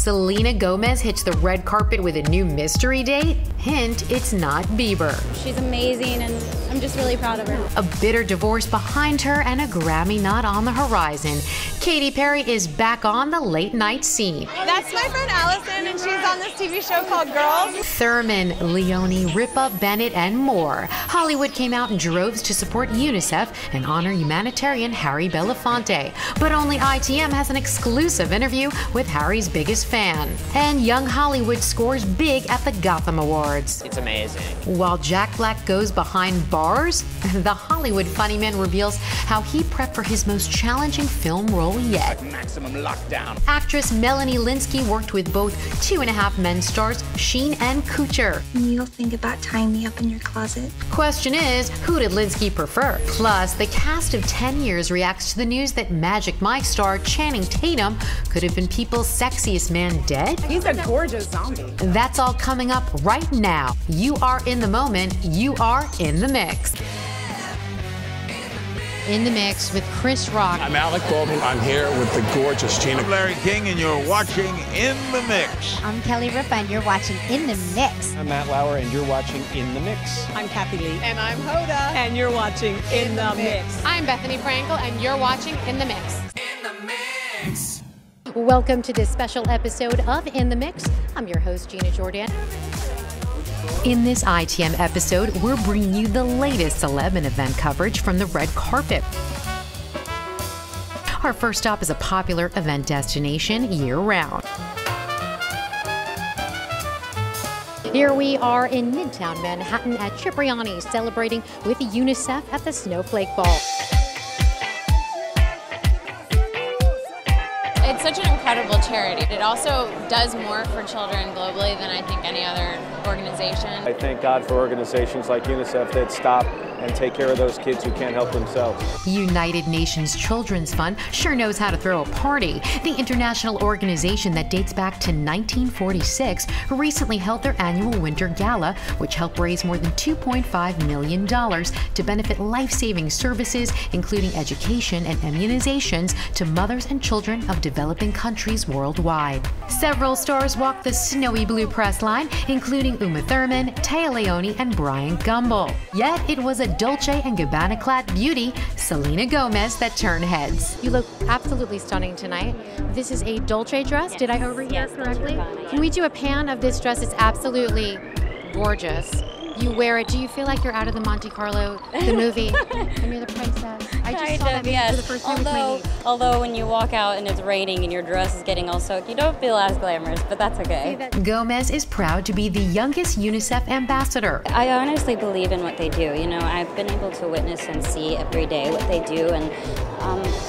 Selena Gomez hits the red carpet with a new mystery date? Hint, it's not Bieber. She's amazing and I'm just really proud of her. A bitter divorce behind her and a Grammy nod on the horizon. Katy Perry is back on the late night scene. That's my friend Allison and she's on this TV show called Girls. Thurman, Leone, Ripa, Bennett, and more. Hollywood came out in droves to support Unicef and honor humanitarian Harry Belafonte. But only ITM has an exclusive interview with Harry's biggest fan. And young Hollywood scores big at the Gotham Awards. It's amazing. While Jack Black goes behind bars, the Hollywood funny man reveals how he prepped for his most challenging film role yet. Like maximum lockdown. Actress Melanie Lynskey worked with both Two and a Half Men stars Sheen and Kutcher. You'll think about tying me up in your closet. Question is, who did Lynskey prefer? Plus, the cast of 10 Years reacts to the news that Magic Mike star Channing Tatum could have been people's sexiest man dead. He's a gorgeous zombie. That's all coming up right now. You are in the moment. You are in the mix. In the Mix with Chris Rock. I'm Alec Baldwin. I'm here with the gorgeous Gina. I'm Larry King, and you're watching In the Mix. I'm Kelly Ripa, and you're watching In the Mix. I'm Matt Lauer, and you're watching In the Mix. I'm Kathy Lee. And I'm Hoda. And you're watching In the Mix. I'm Bethany Frankel, and you're watching In the Mix. In the Mix. Welcome to this special episode of In the Mix. I'm your host, Gina Jordan. In this ITM episode, we're bringing you the latest celeb and event coverage from the red carpet. Our first stop is a popular event destination year-round. Here we are in Midtown Manhattan at Cipriani's, celebrating with UNICEF at the Snowflake Ball. It's such an incredible charity. It also does more for children globally than I think any other organization. I thank God for organizations like UNICEF that stop and take care of those kids who can't help themselves. United Nations Children's Fund sure knows how to throw a party. The international organization that dates back to 1946 recently held their annual Winter Gala, which helped raise more than $2.5 million to benefit life-saving services, including education and immunizations to mothers and children of developing countries worldwide. Several stars walked the snowy blue press line, including Uma Thurman, Téa Leoni, and Brian Gumbel. Yet it was a Dolce & Gabbana-clad beauty, Selena Gomez, that turned heads. You look absolutely stunning tonight. This is a Dolce dress. Did I overhear correctly? Can we do a pan of this dress? It's absolutely gorgeous. You wear it. Do you feel like you're out of the Monte Carlo, the movie, and you're the princess? I just saw that movie for the first time with my niece. Although when you walk out and it's raining and your dress is getting all soaked, you don't feel as glamorous, but that's okay. Gomez is proud to be the youngest Unicef ambassador. I honestly believe in what they do. You know, I've been able to witness and see every day what they do, and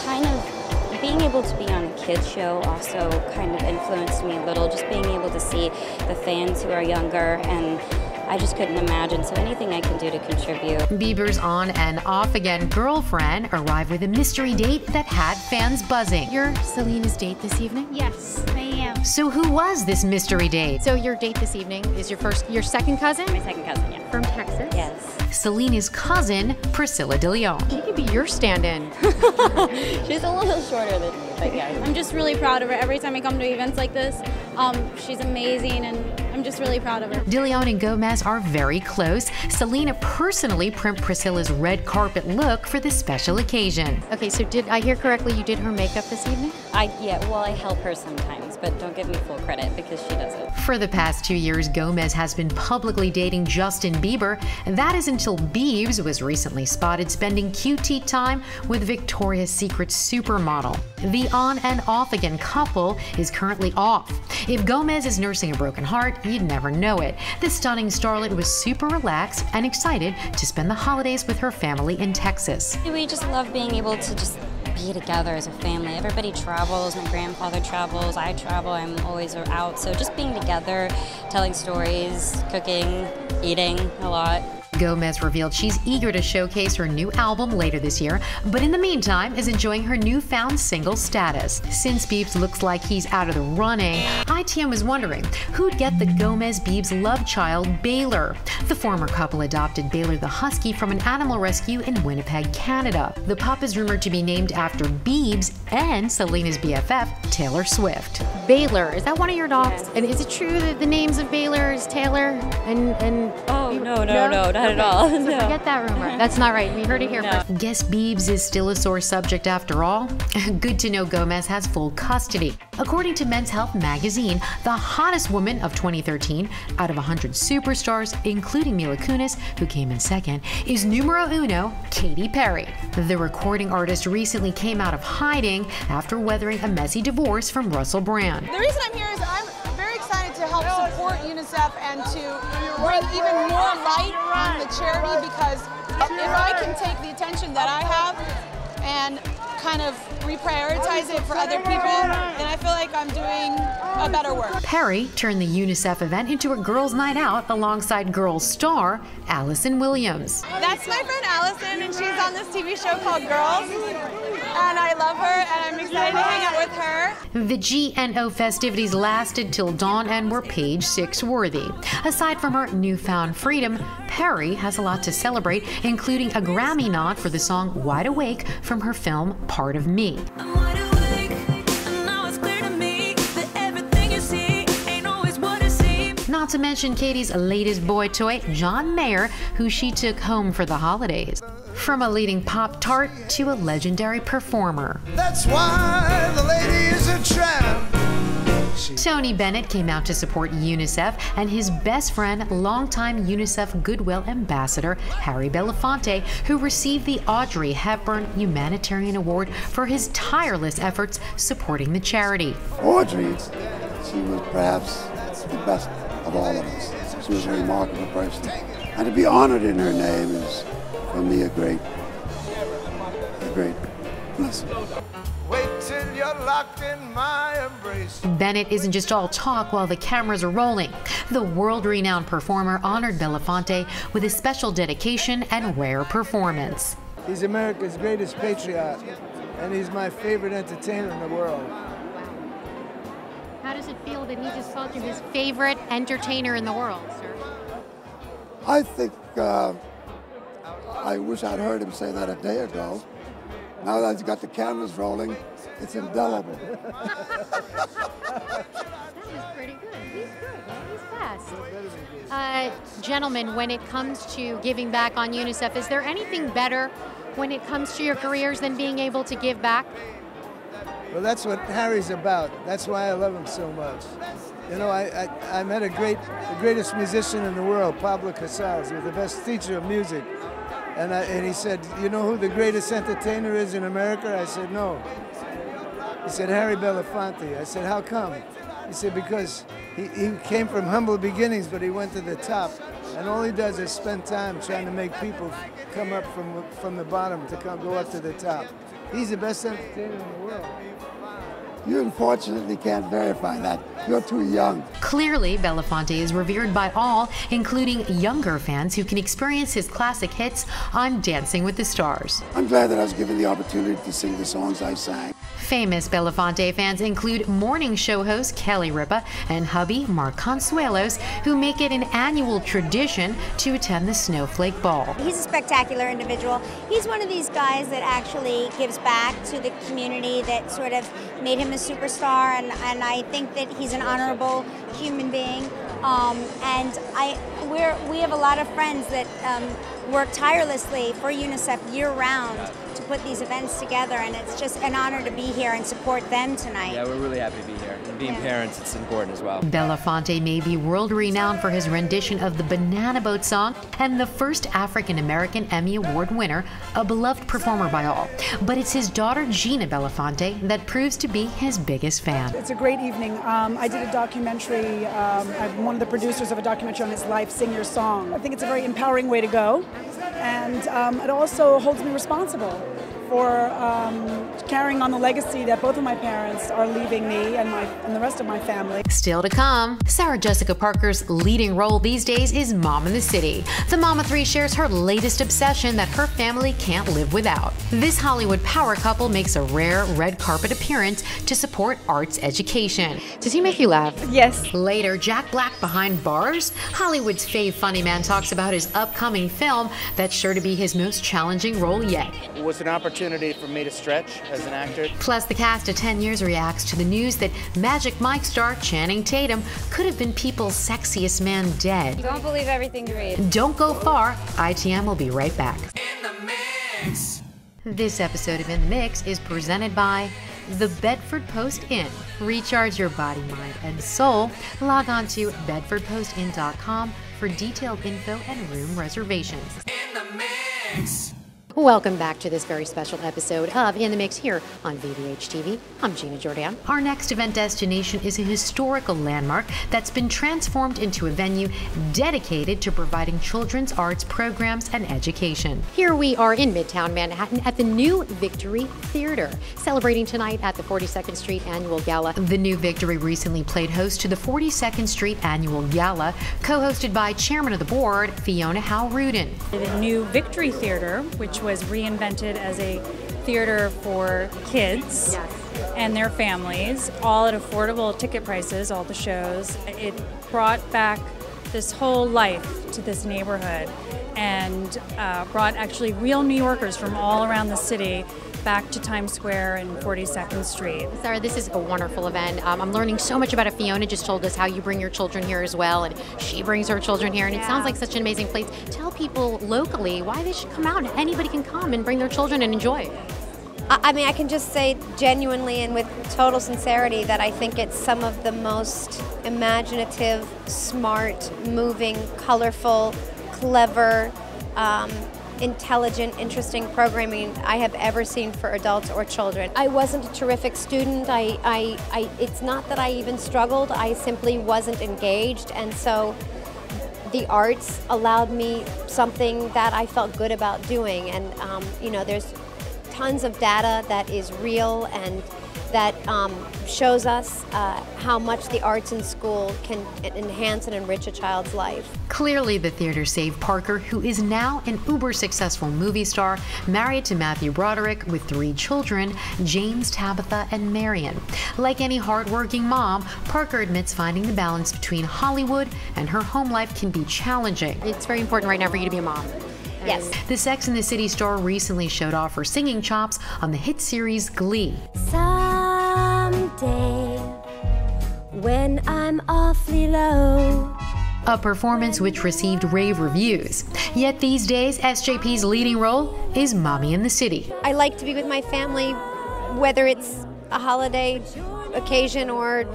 kind of being able to be on a kids show also kind of influenced me a little, just being able to see the fans who are younger, and I just couldn't imagine, so anything I can do to contribute. Bieber's on and off again girlfriend arrived with a mystery date that had fans buzzing. You're Selena's date this evening? Yes, I am. So who was this mystery date? So your date this evening is your second cousin? My second cousin, yeah. From Texas? Yes. Selena's cousin, Priscilla De Leon. She could be your stand-in. She's a little shorter than me, but yeah. I'm just really proud of her. Every time I come to events like this, she's amazing and I'm just really proud of her. De Leon and Gomez are very close. Selena personally primped Priscilla's red carpet look for this special occasion. Okay, so did I hear correctly you did her makeup this evening? I help her sometimes, but don't give me full credit because she does it. For the past 2 years, Gomez has been publicly dating Justin Bieber. That is until Biebs was recently spotted spending QT time with Victoria's Secret supermodel. The on and off again couple is currently off. If Gomez is nursing a broken heart, you'd never know it. The stunning starlet was super relaxed and excited to spend the holidays with her family in Texas. We just love being able to just be together as a family. Everybody travels. My grandfather travels. I travel. I'm always out. So just being together, telling stories, cooking, eating a lot. Gomez revealed she's eager to showcase her new album later this year, but in the meantime is enjoying her newfound single status. Since Biebs looks like he's out of the running, ITM Tiem was wondering who'd get the Gomez-Biebs love child, Baylor. The former couple adopted Baylor the Husky from an animal rescue in Winnipeg, Canada. The pup is rumored to be named after Biebs and Selena's BFF, Taylor Swift. Baylor, is that one of your dogs? And is it true that the names of Baylor is Taylor and Oh, no, not at all. So No. forget that rumor. That's not right. We heard it here first. Guess Biebs is still a sore subject after all? Good to know Gomez has full custody. According to Men's Health magazine, the hottest woman of 2013 out of 100 superstars, including Mila Kunis, who came in second, is numero uno, Katy Perry. The recording artist recently came out of hiding after weathering a messy divorce from Russell Brand. The reason I'm here is I'm very excited to help support Unicef and to bring even more light on the charity, because if I can take the attention that I have and kind of reprioritize it for other people, then I feel like I'm doing a better work. Perry turned the Unicef event into a girls' night out alongside Girls star Allison Williams. That's my friend Allison, and she's on this TV show called Girls, and I love her, and I'm excited to hang out with her. The GNO festivities lasted till dawn and were page 6 worthy. Aside from her newfound freedom, Perry has a lot to celebrate, including a Grammy nod for the song Wide Awake from her film Part of Me. Not to mention Katy's latest boy toy, John Mayer, who she took home for the holidays. From a leading Pop-Tart to a legendary performer. That's why the lady is a tramp. Tony Bennett came out to support Unicef, and his best friend, longtime Unicef Goodwill Ambassador Harry Belafonte, who received the Audrey Hepburn Humanitarian Award for his tireless efforts supporting the charity. Audrey, she was perhaps the best of all of us. She was a remarkable person. And to be honored in her name is, for me, a great blessing. Wait till you're locked in my embrace. Bennett isn't just all talk while the cameras are rolling. The world-renowned performer honored Belafonte with a special dedication and rare performance. He's America's greatest patriot, and he's my favorite entertainer in the world. How does it feel that he just called you his favorite entertainer in the world, sir? I think I wish I'd heard him say that a day ago. Now that he's got the cameras rolling, it's indelible. That was pretty good. He's good. He's fast. Gentlemen, when it comes to giving back on Unicef, is there anything better when it comes to your careers than being able to give back? Well, that's what Harry's about. That's why I love him so much. You know, I met the greatest musician in the world, Pablo Casals. He was the best teacher of music. And he said, you know who the greatest entertainer is in America? I said, no. He said, Harry Belafonte. I said, how come? He said, because he came from humble beginnings, but he went to the top. And all he does is spend time trying to make people come up from the bottom to go up to the top. He's the best entertainer in the world. You unfortunately can't verify that. You're too young. Clearly, Belafonte is revered by all, including younger fans who can experience his classic hits on Dancing with the Stars. I'm glad that I was given the opportunity to sing the songs I sang. Famous Belafonte fans include morning show host Kelly Ripa and hubby Mark Consuelos, who make it an annual tradition to attend the Snowflake Ball. He's a spectacular individual. He's one of these guys that actually gives back to the community that sort of made him a superstar, and I think that he's an honorable human being. We have a lot of friends that work tirelessly for UNICEF year-round to put these events together, and it's just an honor to be here and support them tonight. Yeah, we're really happy to be here. And being parents, it's important as well. Belafonte may be world-renowned for his rendition of the Banana Boat song and the first African-American Emmy Award winner, a beloved performer by all. But it's his daughter, Gina Belafonte, that proves to be his biggest fan. It's a great evening. I did a documentary. I'm one of the producers of a documentary on his life, Sing Your Song. I think it's a very empowering way to go. And it also holds me responsible for carrying on the legacy that both of my parents are leaving me and the rest of my family. Still to come, Sarah Jessica Parker's leading role these days is Mom in the City. The Mom of Three shares her latest obsession that her family can't live without. This Hollywood power couple makes a rare red carpet appearance to support arts education. Does he make you laugh? Yes. Later, Jack Black behind bars? Hollywood's fave funny man talks about his upcoming film that's sure to be his most challenging role yet. It was an opportunity for me to stretch as an actor. Plus, the cast of 10 Years reacts to the news that Magic Mike star Channing Tatum could have been people's sexiest man dead. Don't believe everything you read. Don't go far. ITM will be right back. In the Mix. This episode of In the Mix is presented by the Bedford Post Inn. Recharge your body, mind, and soul. Log on to bedfordpostin.com for detailed info and room reservations. In the Mix. Welcome back to this very special episode of In the Mix here on VVH TV. I'm Gina Jordan. Our next event destination is a historical landmark that's been transformed into a venue dedicated to providing children's arts programs and education. Here we are in Midtown Manhattan at the New Victory Theater, celebrating tonight at the 42nd Street Annual Gala. The New Victory recently played host to the 42nd Street Annual Gala, co-hosted by Chairman of the Board, Fiona Howe-Rudin. The New Victory Theater, which was reinvented as a theater for kids and their families, all at affordable ticket prices, all the shows. It brought back this whole life to this neighborhood and brought actually real New Yorkers from all around the city back to Times Square and 42nd Street. Sarah, this is a wonderful event. I'm learning so much about it. Fiona just told us how you bring your children here as well, and she brings her children here, and it sounds like such an amazing place. Tell people locally why they should come out. Anybody can come and bring their children and enjoy it. I mean, I can just say genuinely and with total sincerity that I think it's some of the most imaginative, smart, moving, colorful, clever, intelligent, interesting programming I have ever seen for adults or children. I wasn't a terrific student. It's not that I even struggled. I simply wasn't engaged, and so the arts allowed me something that I felt good about doing. And you know, there's tons of data that is real and that shows us how much the arts in school can enhance and enrich a child's life. Clearly, the theater saved Parker, who is now an uber-successful movie star, married to Matthew Broderick with 3 children, James, Tabitha, and Marion. Like any hardworking mom, Parker admits finding the balance between Hollywood and her home life can be challenging. It's very important right now for you to be a mom. Yes. The Sex and the City star recently showed off her singing chops on the hit series Glee. Someday, when I'm awfully low. A performance which received rave reviews. Yet these days, SJP's leading role is Mommy in the City. I like to be with my family, whether it's a holiday occasion or,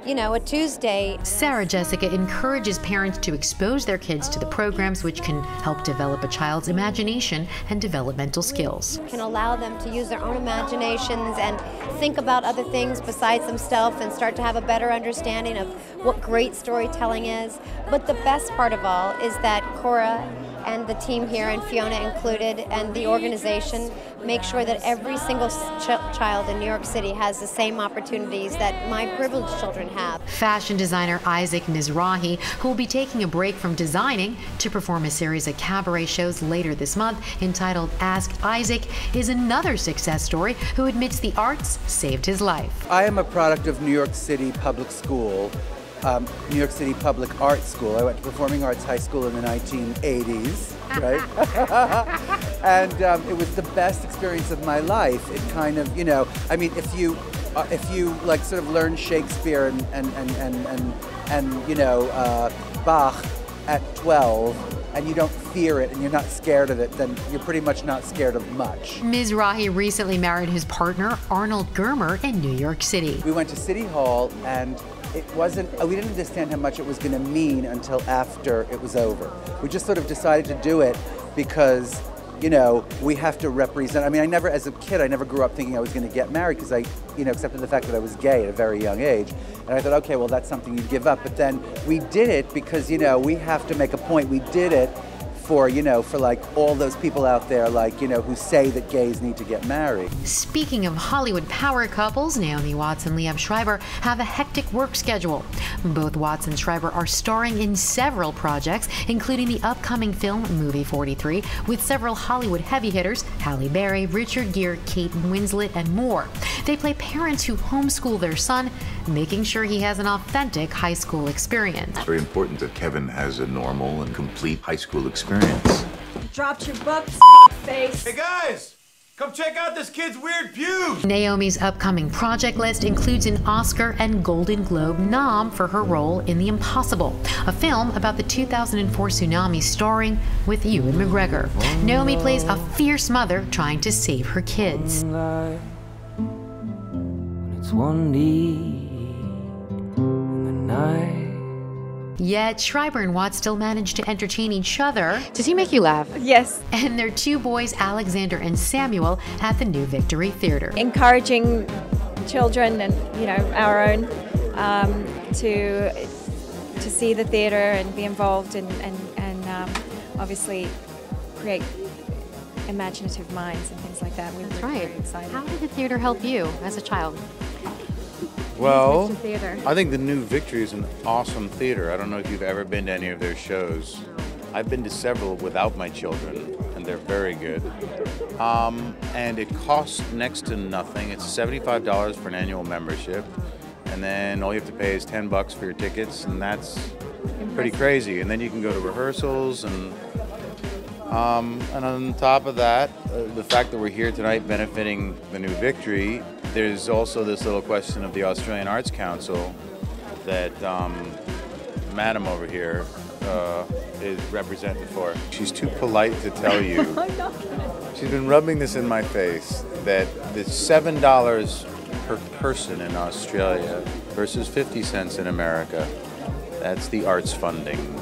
you know, a Tuesday. Sarah Jessica encourages parents to expose their kids to the programs which can help develop a child's imagination and developmental skills. Can allow them to use their own imaginations and think about other things besides themselves and start to have a better understanding of what great storytelling is. But the best part of all is that Cora and the team here, and Fiona included, and the organization make sure that every single child in New York City has the same opportunities that my privileged children have. Fashion designer Isaac Mizrahi, who will be taking a break from designing to perform a series of cabaret shows later this month entitled Ask Isaac, is another success story who admits the arts saved his life. I am a product of New York City Public School. New York City Public Art School. I went to Performing Arts High School in the 1980s, right? And it was the best experience of my life. It kind of, you know, I mean, if you like sort of learn Shakespeare and you know, Bach at 12, and you don't fear it and you're not scared of it, then you're pretty much not scared of much. Mizrahi recently married his partner, Arnold Germer, in New York City. We went to City Hall, and it wasn't, we didn't understand how much it was going to mean until after it was over. We just sort of decided to do it because, you know, we have to represent. I mean, as a kid, I never grew up thinking I was going to get married because I, you know, accepted the fact that I was gay at a very young age. And I thought, okay, well, that's something you give up. But then we did it because, you know, we have to make a point. We did it for, you know, for like all those people out there, like, you know, who say that gays need to get married. Speaking of Hollywood power couples, Naomi Watts and Liev Schreiber have a hectic work schedule. Both Watts and Schreiber are starring in several projects, including the upcoming film Movie 43, with several Hollywood heavy hitters, Halle Berry, Richard Gere, Kate Winslet, and more. They play parents who homeschool their son, making sure he has an authentic high school experience. It's very important that Kevin has a normal and complete high school experience. Dropped your books, face. Hey guys, come check out this kid's weird pews. Naomi's upcoming project list includes an Oscar and Golden Globe nom for her role in The Impossible, a film about the 2004 tsunami starring with Ewan McGregor. Naomi plays a fierce mother trying to save her kids. It's one knee in the night. Yet Schreiber and Watts still manage to entertain each other. Does he make you laugh? Yes. And their two boys, Alexander and Samuel, at the New Victory Theater. Encouraging children and, you know, our own to see the theater and be involved and obviously create imaginative minds and things like that. That's right. Very excited. How did the theater help you as a child? Well, I think the New Victory is an awesome theater. I don't know if you've ever been to any of their shows. I've been to several without my children, and they're very good. And it costs next to nothing. It's $75 for an annual membership, and then all you have to pay is $10 for your tickets, and that's pretty crazy. And then you can go to rehearsals, and on top of that, the fact that we're here tonight benefiting the New Victory, there's also this little question of the Australian Arts Council that Madam over here is represented for. She's too polite to tell you. She's been rubbing this in my face that the $7 per person in Australia versus 50 cents in America, that's the arts funding.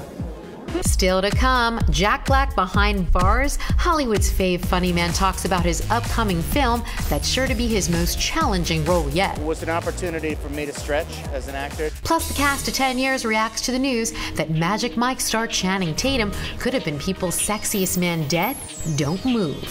Still to come, Jack Black behind bars. Hollywood's fave funny man talks about his upcoming film that's sure to be his most challenging role yet. It was an opportunity for me to stretch as an actor. Plus, the cast of 10 Years reacts to the news that Magic Mike star Channing Tatum could have been people's sexiest man dead. Don't move.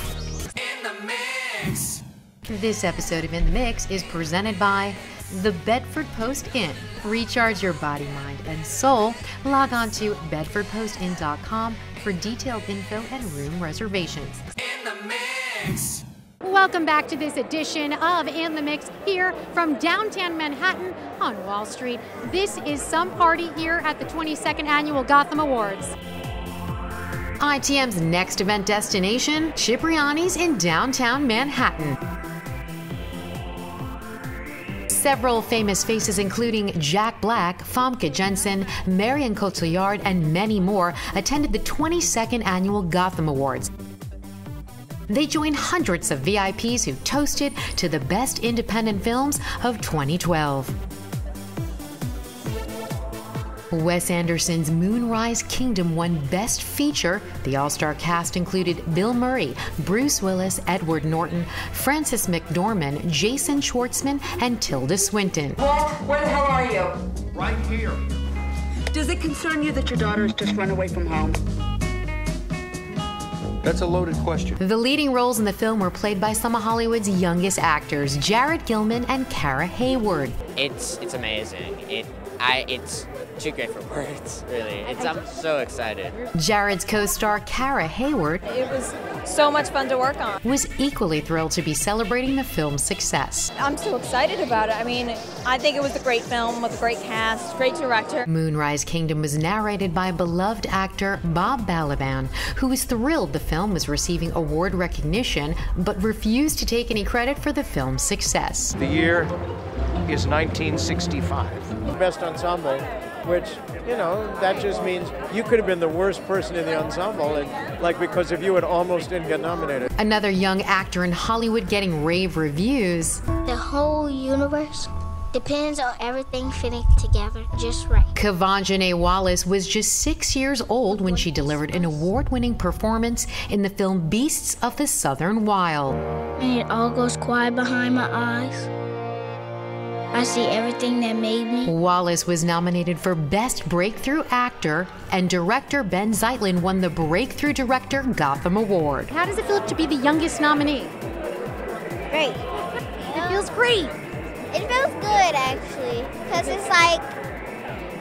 In the mix. This episode of In the Mix is presented by the Bedford Post Inn. Recharge your body, mind, and soul. Log on to bedfordpostin.com for detailed info and room reservations. In the mix. Welcome back to this edition of In the Mix here from downtown Manhattan on Wall Street. This is some party here at the 22nd Annual Gotham Awards. ITM's next event destination, Cipriani's in downtown Manhattan. Several famous faces, including Jack Black, Famke Janssen, Marion Cotillard, and many more, attended the 22nd Annual Gotham Awards. They joined hundreds of VIPs who toasted to the best independent films of 2012. Wes Anderson's Moonrise Kingdom won Best Feature. The all-star cast included Bill Murray, Bruce Willis, Edward Norton, Frances McDormand, Jason Schwartzman, and Tilda Swinton. Walt, where the hell are you? Right here. Does it concern you that your daughter has just run away from home? That's a loaded question. The leading roles in the film were played by some of Hollywood's youngest actors, Jared Gilman and Cara Hayward. It's amazing. It's too great for words, really. I'm so excited. Jared's co-star Cara Hayward, it was so much fun to work on, was equally thrilled to be celebrating the film's success. I'm so excited about it. I mean, I think it was a great film with a great cast, great director. Moonrise Kingdom was narrated by beloved actor Bob Balaban, who was thrilled the film was receiving award recognition, but refused to take any credit for the film's success. The year is 1965. Best ensemble, which, you know, that just means you could have been the worst person in the ensemble, and because if you would almost didn't get nominated. Another young actor in Hollywood getting rave reviews. The whole universe depends on everything fitting together just right. Kavanjane Wallace was just 6 years old when she delivered an award-winning performance in the film Beasts of the Southern Wild. And it all goes quiet behind my eyes. I I see everything that made me. Wallace was nominated for Best Breakthrough Actor, and director Ben Zeitlin won the Breakthrough Director Gotham Award. How does it feel to be the youngest nominee? Great. It feels great. It feels good, actually, because it's like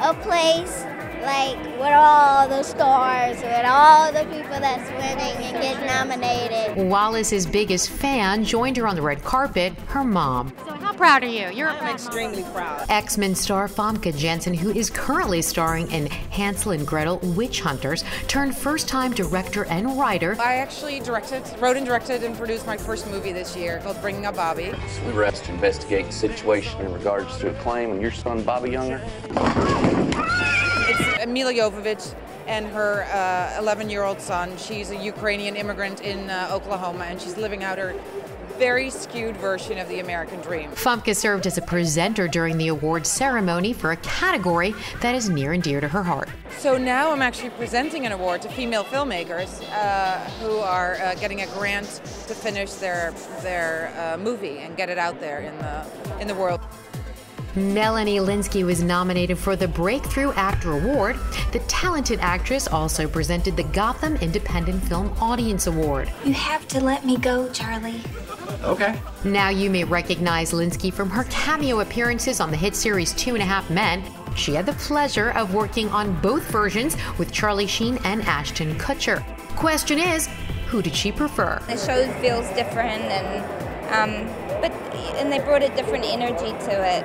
a place like with all the stars, with all the people that's winning and get nominated. Wallace's biggest fan joined her on the red carpet, her mom. So how proud are you? I'm extremely proud. X-Men star Famke Janssen, who is currently starring in Hansel and Gretel Witch Hunters, turned first-time director and writer. I actually wrote and directed and produced my first movie this year called Bringing Up Bobby. We were asked to investigate the situation in regards to a claim on your son, Bobby Younger. It's Mila Jovovich and her 11-year-old son. She's a Ukrainian immigrant in Oklahoma, and she's living out her very skewed version of the American dream. Famke served as a presenter during the awards ceremony for a category that is near and dear to her heart. So now I'm actually presenting an award to female filmmakers who are getting a grant to finish their movie and get it out there in the world. Melanie Lynskey was nominated for the Breakthrough Actor Award. The talented actress also presented the Gotham Independent Film Audience Award. You have to let me go, Charlie. Okay. Now you may recognize Lynskey from her cameo appearances on the hit series 2.5 Men. She had the pleasure of working on both versions with Charlie Sheen and Ashton Kutcher. Question is, who did she prefer? The show feels different, and they brought a different energy to it.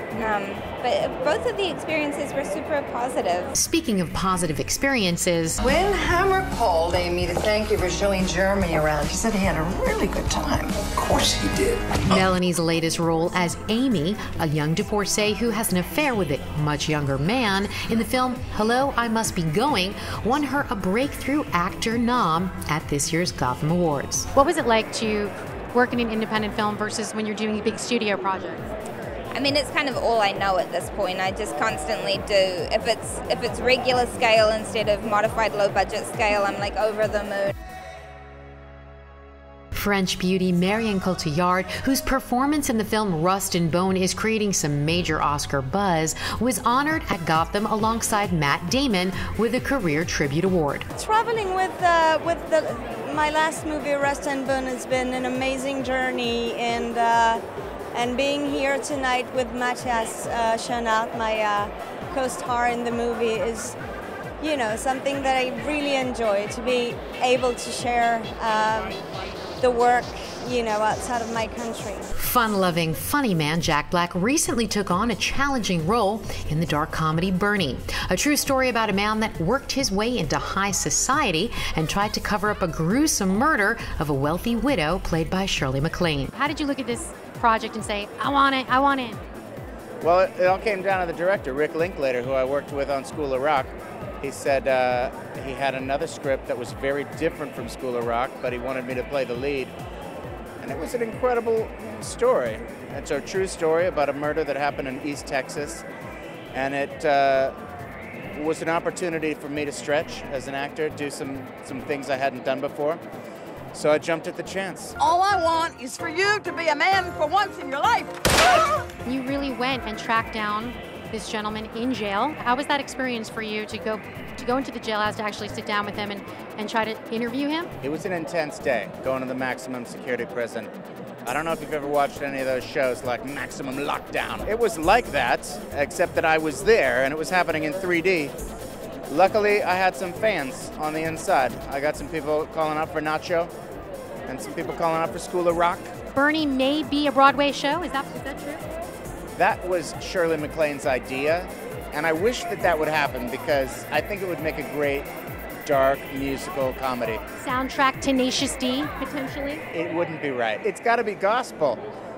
But both of the experiences were super positive. Speaking of positive experiences, when Hammer called Amy to thank you for showing Jeremy around, he said he had a really good time. Of course he did. Melanie's latest role as Amy, a young divorcee who has an affair with a much younger man, in the film Hello, I Must Be Going, won her a Breakthrough Actor nom at this year's Gotham Awards. What was it like to work in an independent film versus when you're doing big studio projects? I mean, it's kind of all I know at this point. I just constantly do. If it's regular scale instead of modified low budget scale, I'm like over the moon. French beauty Marion Cotillard, whose performance in the film Rust and Bone is creating some major Oscar buzz, was honored at Gotham alongside Matt Damon with a Career Tribute Award. Traveling with my last movie, Rust and Bone, has been an amazing journey, and being here tonight with Matthias Schoenaerts, my co-star in the movie, is, you know, something that I really enjoy, to be able to share the work, you know, outside of my country. Fun-loving, funny man Jack Black recently took on a challenging role in the dark comedy Bernie, a true story about a man that worked his way into high society and tried to cover up a gruesome murder of a wealthy widow played by Shirley MacLaine. How did you look at this project and say, I want it, I want it? Well, it all came down to the director, Rick Linklater, who I worked with on School of Rock. He said he had another script that was very different from School of Rock, but he wanted me to play the lead. And it was an incredible story. It's a true story about a murder that happened in East Texas. And it was an opportunity for me to stretch as an actor, do some things I hadn't done before. So I jumped at the chance. All I want is for you to be a man for once in your life. You really went and tracked down this gentleman in jail. How was that experience for you to go into the jailhouse to actually sit down with him and try to interview him? It was an intense day, going to the maximum security prison. I don't know if you've ever watched any of those shows like Maximum Lockdown. It was like that, except that I was there and it was happening in 3D. Luckily, I had some fans on the inside. I got some people calling out for Nacho and some people calling out for School of Rock. Bernie may be a Broadway show. Is that true? That was Shirley MacLaine's idea, and I wish that would happen because I think it would make a great dark musical comedy. Soundtrack Tenacious D, potentially? It wouldn't be right. It's got to be gospel.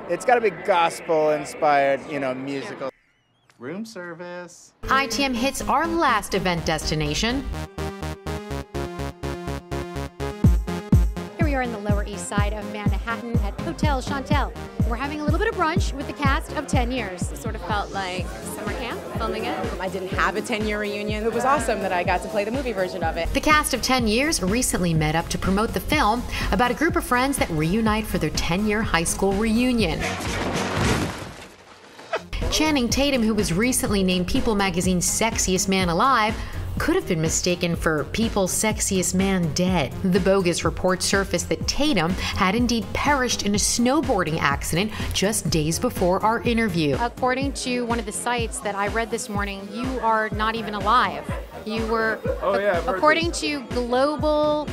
It's got to be gospel-inspired, you know, musical. Room service. ITM hits our last event destination. Here we are in the Lower East Side of Manhattan at Hotel Chantel. We're having a little bit of brunch with the cast of 10 Years. It sort of felt like summer camp, filming it. I didn't have a 10-year reunion. It was awesome that I got to play the movie version of it. The cast of 10 Years recently met up to promote the film about a group of friends that reunite for their 10-year high school reunion. Channing Tatum, who was recently named People magazine's sexiest man alive, could have been mistaken for People's sexiest man dead. The bogus report surfaced that Tatum had indeed perished in a snowboarding accident just days before our interview. According to one of the sites that I read this morning, you are not even alive. You were, according to Global,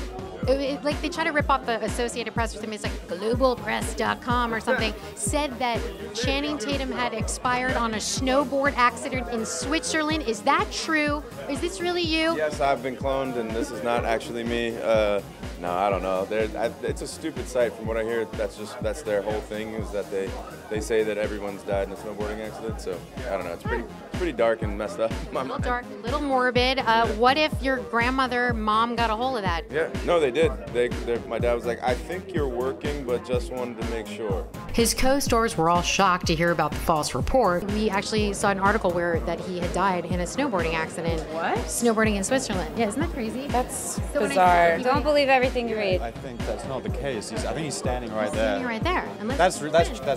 like they try to rip off the Associated Press or something. It's like globalpress.com or something. Said that Channing Tatum had expired on a snowboard accident in Switzerland. Is that true? Is this really you? Yes, I've been cloned, and this is not actually me. No, I don't know. It's a stupid site. From what I hear, that's their whole thing, is that they say that everyone's died in a snowboarding accident. So I don't know. It's pretty dark and messed up. A little dark, a little morbid. What if your mom got a hold of that? Yeah, no, they did. My dad was like, I think you're working, but just wanted to make sure. His co-stars were all shocked to hear about the false report. We actually saw an article that he had died in a snowboarding accident. What? Snowboarding in Switzerland. Yeah, isn't that crazy? That's bizarre. Don't believe everything you read. I think that's not the case. I think he's standing right there. Standing right there. That's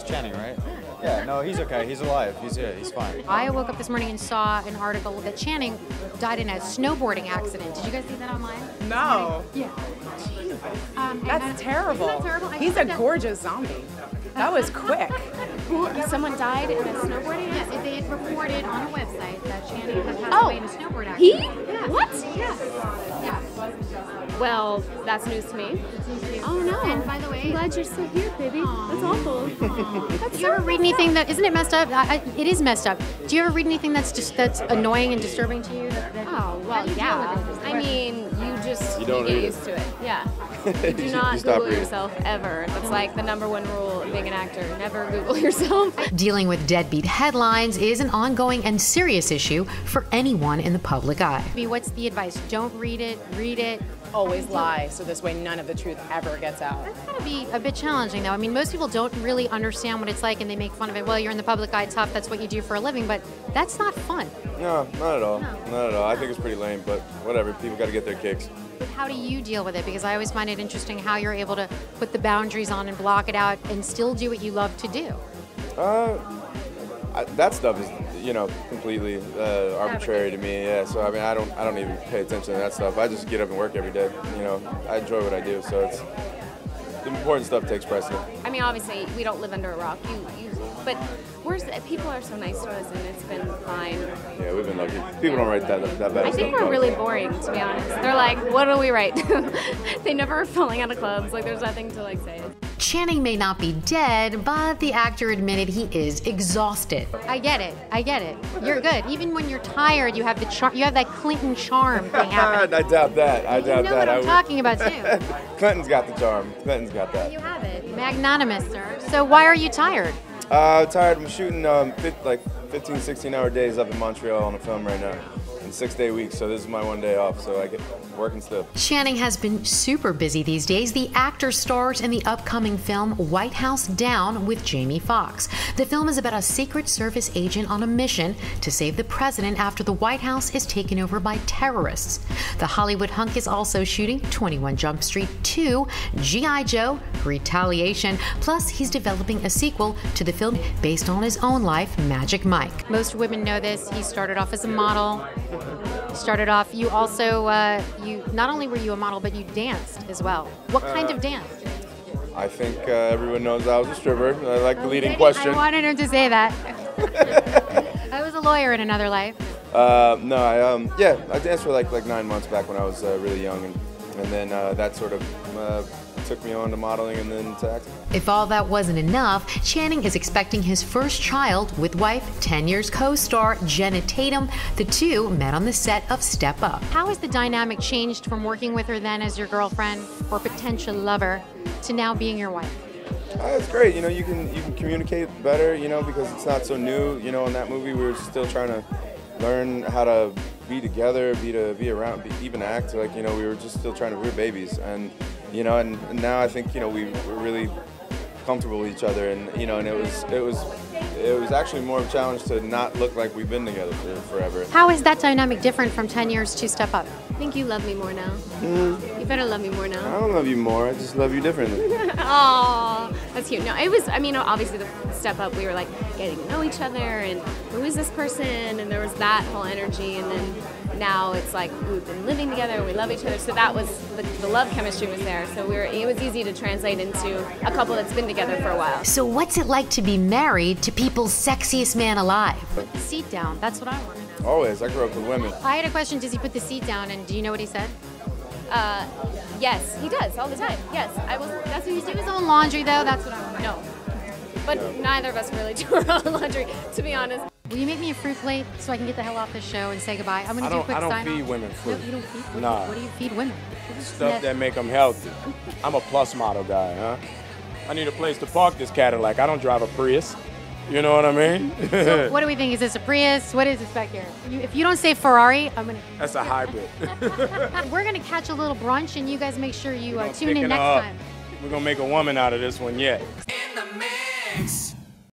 Channing, right? Yeah, no, he's okay. He's alive. He's here. He's fine. I woke up this morning and saw an article that Channing died in a snowboarding accident. Did you guys see that online? No. Yeah. That's terrible. Isn't that terrible? He's a gorgeous zombie. That was quick. Someone died in a snowboarding accident? Yes, they had reported on a website that Channing had passed away in a snowboard accident. He? Yeah. What? Yeah. Well, that's news to me. Oh no! And by the way, I'm glad you're still here, baby. That's awful. Do you ever read anything that isn't it messed up? It is messed up. Do you ever read anything that's annoying and disturbing to you? Oh well, yeah. I mean, you don't get read used to it. Yeah. You do not Google yourself ever. That's like the #1 rule of being an actor. Never Google yourself. Dealing with deadbeat headlines is an ongoing and serious issue for anyone in the public eye. What's the advice? Don't read it. Read it. Always lie, so this way none of the truth ever gets out. That's gotta be a bit challenging, though. I mean, most people don't really understand what it's like, and they make fun of it. Well, you're in the public eye, tough. That's what you do for a living, but that's not fun. No, not at all. No. Not at all. I think it's pretty lame, but whatever. People got to get their kicks. But how do you deal with it? Because I always find it interesting how you're able to put the boundaries on and block it out and still do what you love to do. That stuff is, completely arbitrary to me. Yeah. So I mean, I don't even pay attention to that stuff. I just get up and work every day. I enjoy what I do. So it's the important stuff takes precedent. I mean, obviously, we don't live under a rock. But people are so nice to us, and it's been fine. Yeah, we've been lucky. People don't write that bad I think we're really boring, to be honest. They're like, what do we write? They never are falling out of clubs. Like, there's nothing to say. Channing may not be dead, but the actor admitted he is exhausted. I get it. You're good. Even when you're tired, you have you have that Clinton charm thing happening. I doubt that. You know what I'm talking about, too. Clinton's got the charm. Clinton's got that. You have it. Magnanimous, sir. So why are you tired? Tired. I'm shooting 15, 16-hour days up in Montreal on a film right now. In 6-day weeks, so this is my one day off, so I get working still. Channing has been super busy these days. The actor stars in the upcoming film White House Down with Jamie Foxx. The film is about a Secret Service agent on a mission to save the president after the White House is taken over by terrorists. The Hollywood hunk is also shooting 21 Jump Street 2, G.I. Joe, Retaliation, plus he's developing a sequel to the film based on his own life, Magic Mike. Most women know this. He started off as a model. You also, you not only were you a model, but you danced as well. What kind of dance? I think everyone knows I was a stripper. I like the leading question. I wanted him to say that. I was a lawyer in another life. No, I danced for like 9 months back when I was really young, and then that sort of took me on to modeling and then to acting. If all that wasn't enough, Channing is expecting his first child with wife, 10 years co-star Jenna Tatum. The two met on the set of Step Up. How has the dynamic changed from working with her then as your girlfriend or potential lover to now being your wife? It's great. You can communicate better, because it's not so new. In that movie we were still trying to learn how to be together, be around, even act. Like, we were just still trying to, we were babies. And now I think, we're really comfortable with each other, and it was actually more of a challenge to not look like we've been together for forever. How is that dynamic different from 10 years to Step Up? think you love me more now. You better love me more now. I don't love you more. I just love you differently. Oh, that's cute. No, it was, I mean, obviously the step up, we were like getting to know each other and who is this person? And there was that whole energy. And then now it's like we've been living together, we love each other. So that was, the love chemistry was there. So it was easy to translate into a couple that's been together for a while. So what's it like to be married to people's sexiest man alive? Seat down, that's what I want to know. Always. I grew up with women. I had a question, does he put the seat down, and do you know what he said? Yes, he does all the time. Yes, that's what Does he do his own laundry though? That's what I want to know. No, but neither of us really do our own laundry, to be honest. Will you make me a fruit plate so I can get the hell off this show and say goodbye? I'm going to do a quick sign-off. I don't feed women fruit. No, you don't feed fruit? Nah. What do you feed women? Stuff that make them healthy. I'm a plus model guy, huh? I need a place to park this Cadillac. I don't drive a Prius. You know what I mean? So what do we think? Is this a Prius? What is this back here? If you don't say Ferrari, I'm going to... That's a hybrid. We're going to catch a little brunch, and you guys make sure you tune in next time. We're going to make a woman out of this one yet. In the mix.